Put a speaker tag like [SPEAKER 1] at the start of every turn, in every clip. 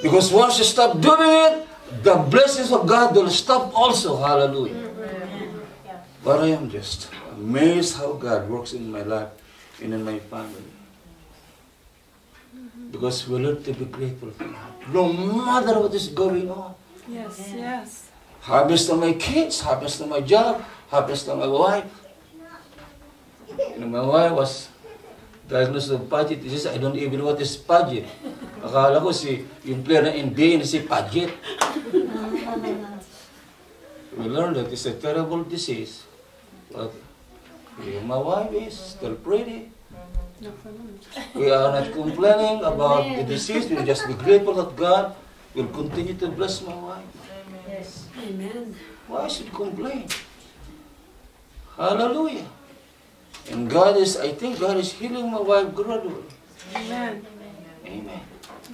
[SPEAKER 1] Because once you stop doing it, the blessings of God will stop also. Hallelujah. But I am just amazed how God works in my life and in my family. Because we learn to be grateful for God. No matter what is going on.
[SPEAKER 2] Yes, yes.
[SPEAKER 1] Happens to my kids, happens to my job, happens to my wife. And my wife was diagnosed with Paget disease. I don't even know what is Paget. Akala ko yung player na NBA na si Paget. We learned that it's a terrible disease. But my wife is still pretty. We are not complaining about the disease. We just be grateful that God will continue to bless my wife.
[SPEAKER 3] Yes.
[SPEAKER 2] Amen.
[SPEAKER 1] Why should complain? Hallelujah. And God is, I think God is healing my wife gradually.
[SPEAKER 2] Amen.
[SPEAKER 1] Amen.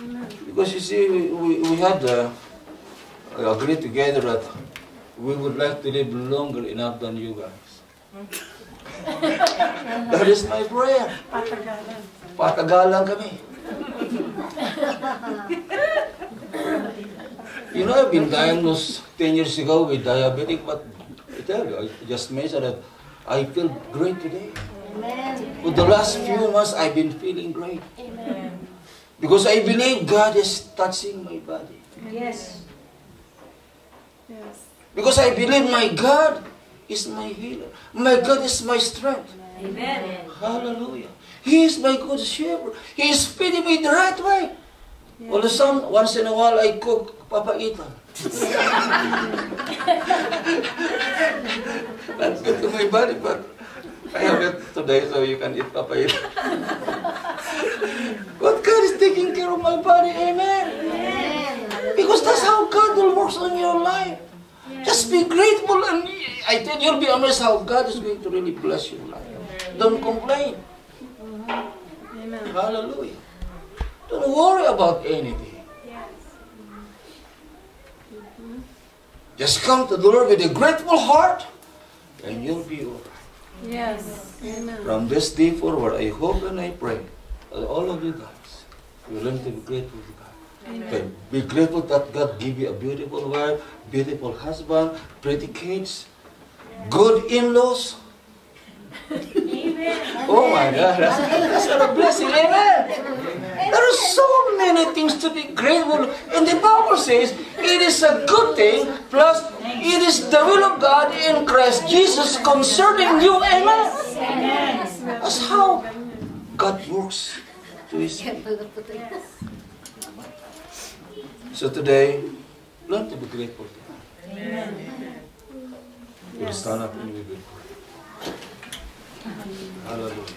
[SPEAKER 2] Amen.
[SPEAKER 1] Because you see, we had agreed together that we would like to live longer enough than you guys. That is my prayer.
[SPEAKER 2] Patagalan.
[SPEAKER 1] Patagalan kami. You know, I've been diagnosed 10 years ago with diabetic, but I tell you, I just mentioned that I feel great today.
[SPEAKER 3] Amen.
[SPEAKER 1] For the last few months, I've been feeling great.
[SPEAKER 3] Amen.
[SPEAKER 1] Because I believe God is touching my body.
[SPEAKER 3] Yes.
[SPEAKER 2] Yes.
[SPEAKER 1] Because I believe my God is my healer. My God is my strength.
[SPEAKER 3] Amen.
[SPEAKER 1] Hallelujah. He is my good shepherd. He is feeding me the right way.
[SPEAKER 2] Yes.
[SPEAKER 1] All the time, once in a while, I cook papaitan. That's good to my body, but I have it today, so you can eat papaitan. But God is taking care of my body. Amen.
[SPEAKER 3] Amen.
[SPEAKER 1] Because that's how God will work on your life. Just be grateful, and I tell you, you'll be amazed how God is going to really bless your life. Don't complain.
[SPEAKER 2] Amen.
[SPEAKER 1] Hallelujah. Don't worry about anything. Just come to the Lord with a grateful heart, and you'll be all right.
[SPEAKER 2] Yes. Amen.
[SPEAKER 1] From this day forward, I hope and I pray that all of you guys will learn to be grateful to God. Okay, be grateful that God give you a beautiful wife, beautiful husband, pretty kids, good in-laws. Oh my God, that's a blessing. Amen. There are so many things to be grateful. And the Bible says it is a good thing, plus it is the will of God in Christ Jesus concerning you. Amen. That's how God works to His people. So today, learn to be grateful to God. We'll stand up and we will pray. Hallelujah.